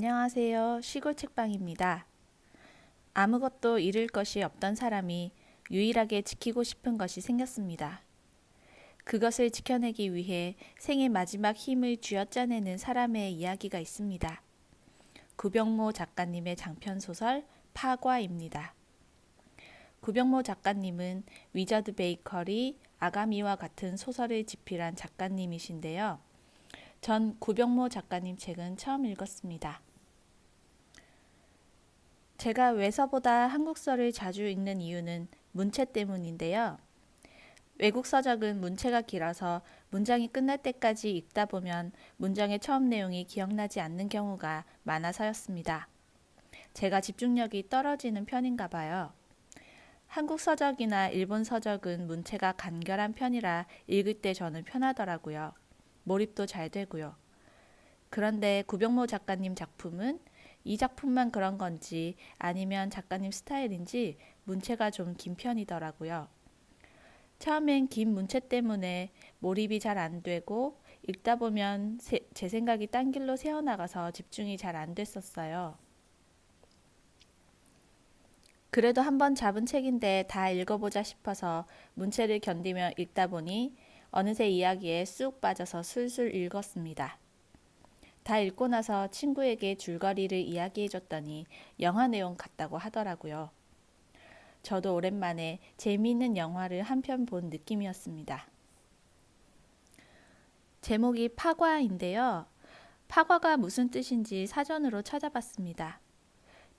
안녕하세요. 시골 책방입니다. 아무것도 잃을 것이 없던 사람이 유일하게 지키고 싶은 것이 생겼습니다. 그것을 지켜내기 위해 생의 마지막 힘을 쥐어짜내는 사람의 이야기가 있습니다. 구병모 작가님의 장편 소설 파과입니다. 구병모 작가님은 위저드 베이커리, 아가미와 같은 소설을 집필한 작가님이신데요. 전 구병모 작가님 책은 처음 읽었습니다. 제가 외서보다 한국서를 자주 읽는 이유는 문체 때문인데요. 외국 서적은 문체가 길어서 문장이 끝날 때까지 읽다 보면 문장의 처음 내용이 기억나지 않는 경우가 많아서였습니다. 제가 집중력이 떨어지는 편인가 봐요. 한국 서적이나 일본 서적은 문체가 간결한 편이라 읽을 때 저는 편하더라고요. 몰입도 잘 되고요. 그런데 구병모 작가님 작품은 이 작품만 그런 건지 아니면 작가님 스타일인지 문체가 좀 긴 편이더라고요. 처음엔 긴 문체 때문에 몰입이 잘 안 되고 읽다 보면 제 생각이 딴 길로 새어나가서 집중이 잘 안 됐었어요. 그래도 한번 잡은 책인데 다 읽어보자 싶어서 문체를 견디며 읽다 보니 어느새 이야기에 쑥 빠져서 술술 읽었습니다. 다 읽고 나서 친구에게 줄거리를 이야기해줬더니 영화 내용 같다고 하더라고요. 저도 오랜만에 재미있는 영화를 한 편 본 느낌이었습니다. 제목이 파과인데요. 파과가 무슨 뜻인지 사전으로 찾아봤습니다.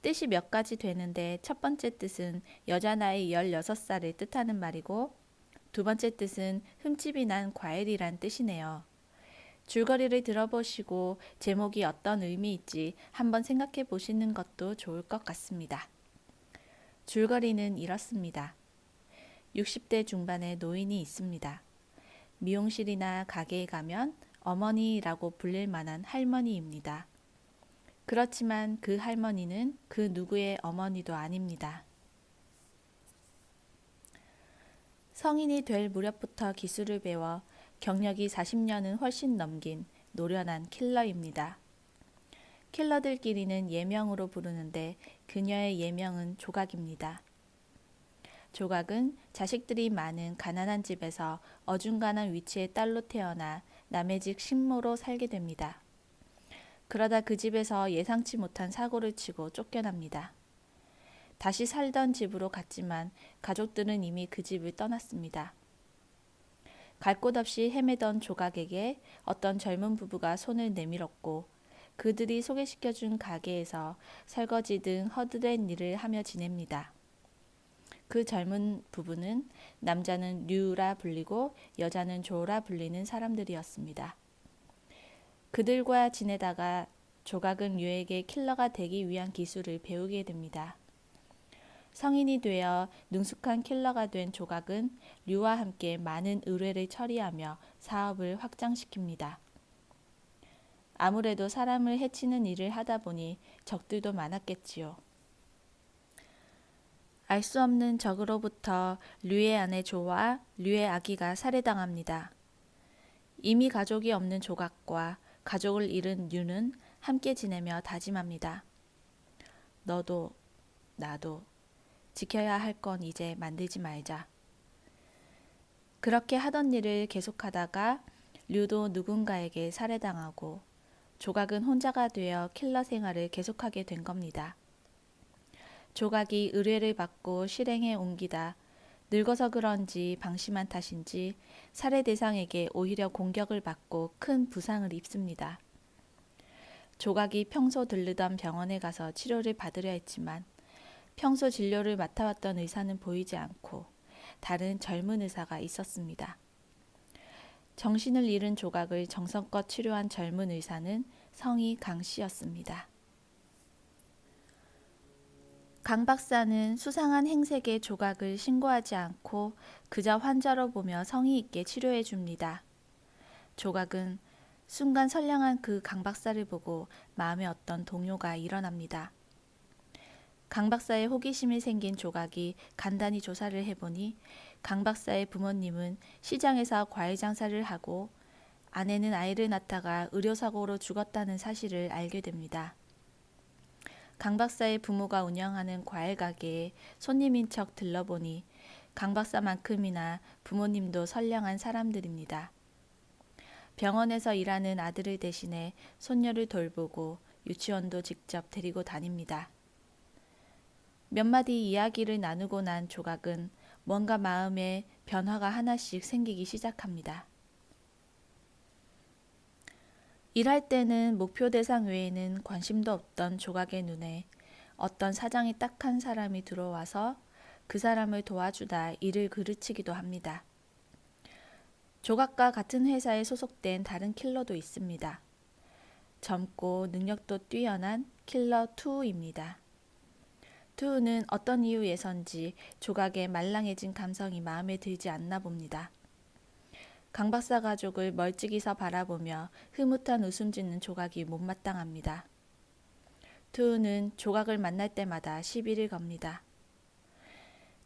뜻이 몇 가지 되는데 첫 번째 뜻은 여자 나이 16살을 뜻하는 말이고 두 번째 뜻은 흠집이 난 과일이란 뜻이네요. 줄거리를 들어보시고 제목이 어떤 의미일지 한번 생각해 보시는 것도 좋을 것 같습니다. 줄거리는 이렇습니다. 60대 중반의 노인이 있습니다. 미용실이나 가게에 가면 어머니라고 불릴 만한 할머니입니다. 그렇지만 그 할머니는 그 누구의 어머니도 아닙니다. 성인이 될 무렵부터 기술을 배워 경력이 40년은 훨씬 넘긴 노련한 킬러입니다. 킬러들끼리는 예명으로 부르는데 그녀의 예명은 조각입니다. 조각은 자식들이 많은 가난한 집에서 어중간한 위치의 딸로 태어나 남의 집 식모로 살게 됩니다. 그러다 그 집에서 예상치 못한 사고를 치고 쫓겨납니다. 다시 살던 집으로 갔지만 가족들은 이미 그 집을 떠났습니다. 갈 곳 없이 헤매던 조각에게 어떤 젊은 부부가 손을 내밀었고 그들이 소개시켜준 가게에서 설거지 등 허드렛 일을 하며 지냅니다. 그 젊은 부부는 남자는 류라 불리고 여자는 조라 불리는 사람들이었습니다. 그들과 지내다가 조각은 류에게 킬러가 되기 위한 기술을 배우게 됩니다. 성인이 되어 능숙한 킬러가 된 조각은 류와 함께 많은 의뢰를 처리하며 사업을 확장시킵니다. 아무래도 사람을 해치는 일을 하다 보니 적들도 많았겠지요. 알 수 없는 적으로부터 류의 아내 조와 류의 아기가 살해당합니다. 이미 가족이 없는 조각과 가족을 잃은 류는 함께 지내며 다짐합니다. 너도 나도 지켜야 할 건 이제 만들지 말자. 그렇게 하던 일을 계속하다가 류도 누군가에게 살해당하고 조각은 혼자가 되어 킬러 생활을 계속하게 된 겁니다. 조각이 의뢰를 받고 실행에 옮기다 늙어서 그런지 방심한 탓인지 살해 대상에게 오히려 공격을 받고 큰 부상을 입습니다. 조각이 평소 들르던 병원에 가서 치료를 받으려 했지만 평소 진료를 맡아왔던 의사는 보이지 않고 다른 젊은 의사가 있었습니다. 정신을 잃은 조각을 정성껏 치료한 젊은 의사는 성이 강 씨였습니다. 강 박사는 수상한 행색의 조각을 신고하지 않고 그저 환자로 보며 성의 있게 치료해 줍니다. 조각은 순간 선량한 그 강 박사를 보고 마음에 어떤 동요가 일어납니다. 강 박사의 호기심이 생긴 조각이 간단히 조사를 해보니 강 박사의 부모님은 시장에서 과일 장사를 하고 아내는 아이를 낳다가 의료사고로 죽었다는 사실을 알게 됩니다. 강 박사의 부모가 운영하는 과일 가게에 손님인 척 들러보니 강 박사만큼이나 부모님도 선량한 사람들입니다. 병원에서 일하는 아들을 대신해 손녀를 돌보고 유치원도 직접 데리고 다닙니다. 몇 마디 이야기를 나누고 난 조각은 뭔가 마음에 변화가 하나씩 생기기 시작합니다. 일할 때는 목표 대상 외에는 관심도 없던 조각의 눈에 어떤 사정이 딱한 사람이 들어와서 그 사람을 도와주다 일을 그르치기도 합니다. 조각과 같은 회사에 소속된 다른 킬러도 있습니다. 젊고 능력도 뛰어난 킬러 2입니다. 2는 어떤 이유에선지 조각의 말랑해진 감성이 마음에 들지 않나 봅니다. 강 박사 가족을 멀찍이서 바라보며 흐뭇한 웃음 짓는 조각이 못마땅합니다. 2는 조각을 만날 때마다 시비를 겁니다.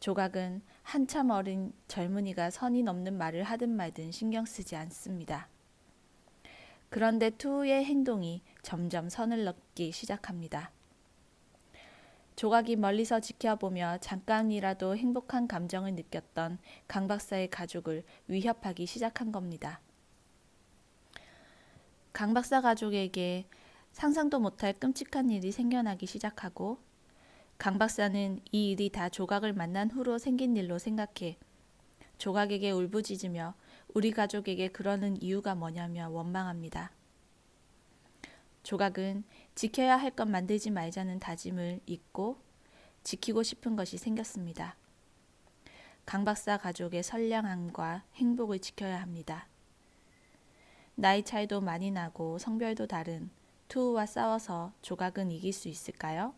조각은 한참 어린 젊은이가 선이 넘는 말을 하든 말든 신경 쓰지 않습니다. 그런데 2의 행동이 점점 선을 넘기 시작합니다. 조각이 멀리서 지켜보며 잠깐이라도 행복한 감정을 느꼈던 강 박사의 가족을 위협하기 시작한 겁니다. 강 박사 가족에게 상상도 못할 끔찍한 일이 생겨나기 시작하고 강 박사는 이 일이 다 조각을 만난 후로 생긴 일로 생각해 조각에게 울부짖으며 우리 가족에게 그러는 이유가 뭐냐며 원망합니다. 조각은 지켜야 할 것 만들지 말자는 다짐을 잊고 지키고 싶은 것이 생겼습니다. 강 박사 가족의 선량함과 행복을 지켜야 합니다. 나이 차이도 많이 나고 성별도 다른 투우와 싸워서 조각은 이길 수 있을까요?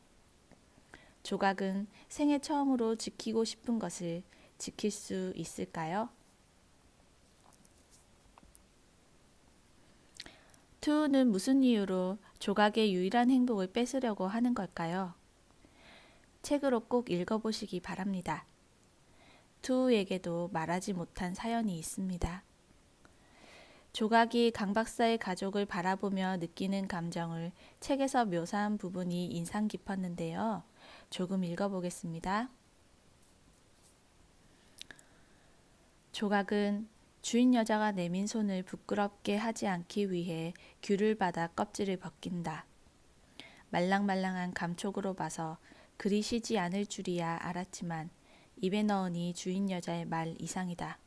조각은 생애 처음으로 지키고 싶은 것을 지킬 수 있을까요? 투우는 무슨 이유로 조각의 유일한 행복을 뺏으려고 하는 걸까요? 책으로 꼭 읽어보시기 바랍니다. 투우에게도 말하지 못한 사연이 있습니다. 조각이 강 박사의 가족을 바라보며 느끼는 감정을 책에서 묘사한 부분이 인상 깊었는데요. 조금 읽어보겠습니다. 조각은 주인 여자가 내민 손을 부끄럽게 하지 않기 위해 귤을 받아 껍질을 벗긴다. 말랑말랑한 감촉으로 봐서 그리 시지 않을 줄이야 알았지만 입에 넣으니 주인 여자의 말 이상이다.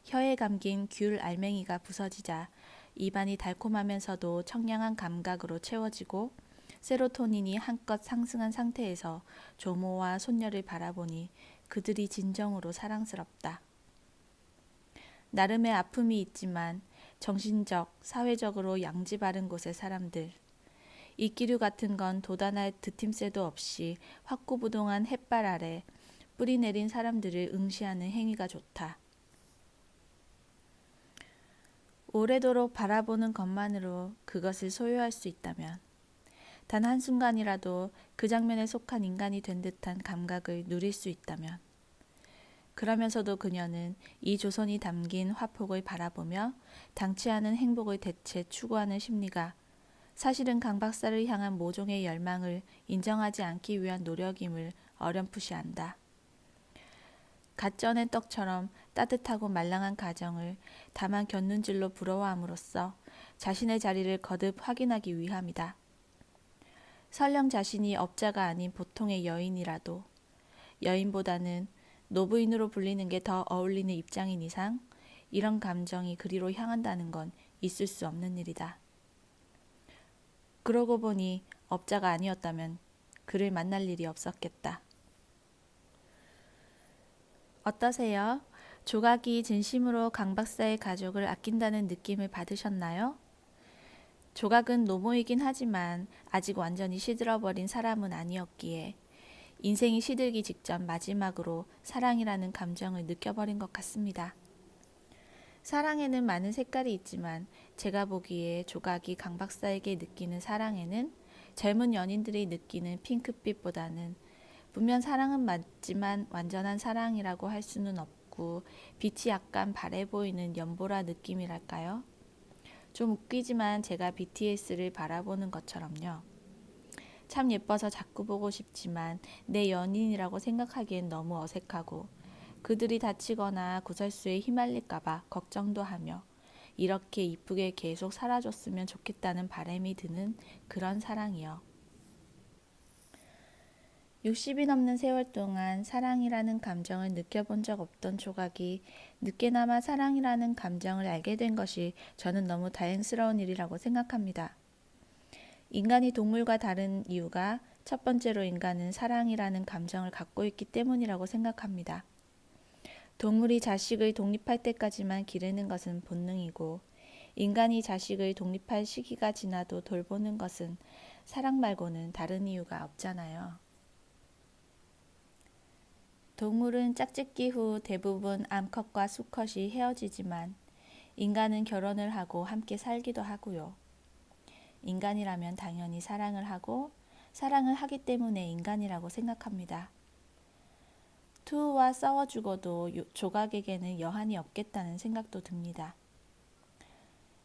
혀에 감긴 귤 알맹이가 부서지자 입안이 달콤하면서도 청량한 감각으로 채워지고 세로토닌이 한껏 상승한 상태에서 조모와 손녀를 바라보니 그들이 진정으로 사랑스럽다. 나름의 아픔이 있지만 정신적, 사회적으로 양지 바른 곳의 사람들. 이끼류 같은 건 도단할 드팀새도 없이 확고부동한 햇발 아래 뿌리 내린 사람들을 응시하는 행위가 좋다. 오래도록 바라보는 것만으로 그것을 소유할 수 있다면 단 한순간이라도 그 장면에 속한 인간이 된 듯한 감각을 누릴 수 있다면 그러면서도 그녀는 이 조선이 담긴 화폭을 바라보며 당치 않은 행복을 대체 추구하는 심리가 사실은 강 박사를 향한 모종의 열망을 인정하지 않기 위한 노력임을 어렴풋이 안다. 갓 쪄낸 떡처럼 따뜻하고 말랑한 가정을 다만 곁눈질로 부러워함으로써 자신의 자리를 거듭 확인하기 위함이다. 설령 자신이 업자가 아닌 보통의 여인이라도 여인보다는 노부인으로 불리는 게 더 어울리는 입장인 이상 이런 감정이 그리로 향한다는 건 있을 수 없는 일이다. 그러고 보니 업자가 아니었다면 그를 만날 일이 없었겠다. 어떠세요? 조각이 진심으로 강 박사의 가족을 아낀다는 느낌을 받으셨나요? 조각은 노모이긴 하지만 아직 완전히 시들어버린 사람은 아니었기에 인생이 시들기 직전 마지막으로 사랑이라는 감정을 느껴버린 것 같습니다. 사랑에는 많은 색깔이 있지만 제가 보기에 조각이 강 박사에게 느끼는 사랑에는 젊은 연인들이 느끼는 핑크빛보다는 분명 사랑은 맞지만 완전한 사랑이라고 할 수는 없고 빛이 약간 바래 보이는 연보라 느낌이랄까요? 좀 웃기지만 제가 BTS를 바라보는 것처럼요. 참 예뻐서 자꾸 보고 싶지만 내 연인이라고 생각하기엔 너무 어색하고 그들이 다치거나 구설수에 휘말릴까봐 걱정도 하며 이렇게 이쁘게 계속 살아줬으면 좋겠다는 바람이 드는 그런 사랑이요. 60이 넘는 세월 동안 사랑이라는 감정을 느껴본 적 없던 조각이 늦게나마 사랑이라는 감정을 알게 된 것이 저는 너무 다행스러운 일이라고 생각합니다. 인간이 동물과 다른 이유가 첫 번째로 인간은 사랑이라는 감정을 갖고 있기 때문이라고 생각합니다. 동물이 자식을 독립할 때까지만 기르는 것은 본능이고 인간이 자식을 독립할 시기가 지나도 돌보는 것은 사랑 말고는 다른 이유가 없잖아요. 동물은 짝짓기 후 대부분 암컷과 수컷이 헤어지지만 인간은 결혼을 하고 함께 살기도 하고요. 인간이라면 당연히 사랑을 하고 사랑을 하기 때문에 인간이라고 생각합니다. 투우와 싸워 죽어도 조각에게는 여한이 없겠다는 생각도 듭니다.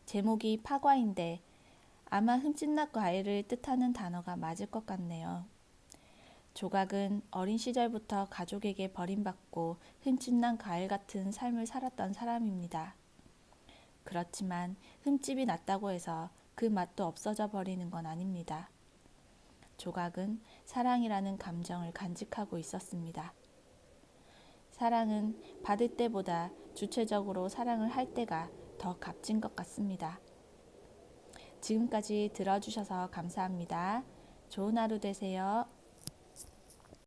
제목이 파과인데 아마 흠집난 과일을 뜻하는 단어가 맞을 것 같네요. 조각은 어린 시절부터 가족에게 버림받고 흠집난 과일 같은 삶을 살았던 사람입니다. 그렇지만 흠집이 났다고 해서 그 맛도 없어져 버리는 건 아닙니다. 조각은 사랑이라는 감정을 간직하고 있었습니다. 사랑은 받을 때보다 주체적으로 사랑을 할 때가 더 값진 것 같습니다. 지금까지 들어주셔서 감사합니다. 좋은 하루 되세요.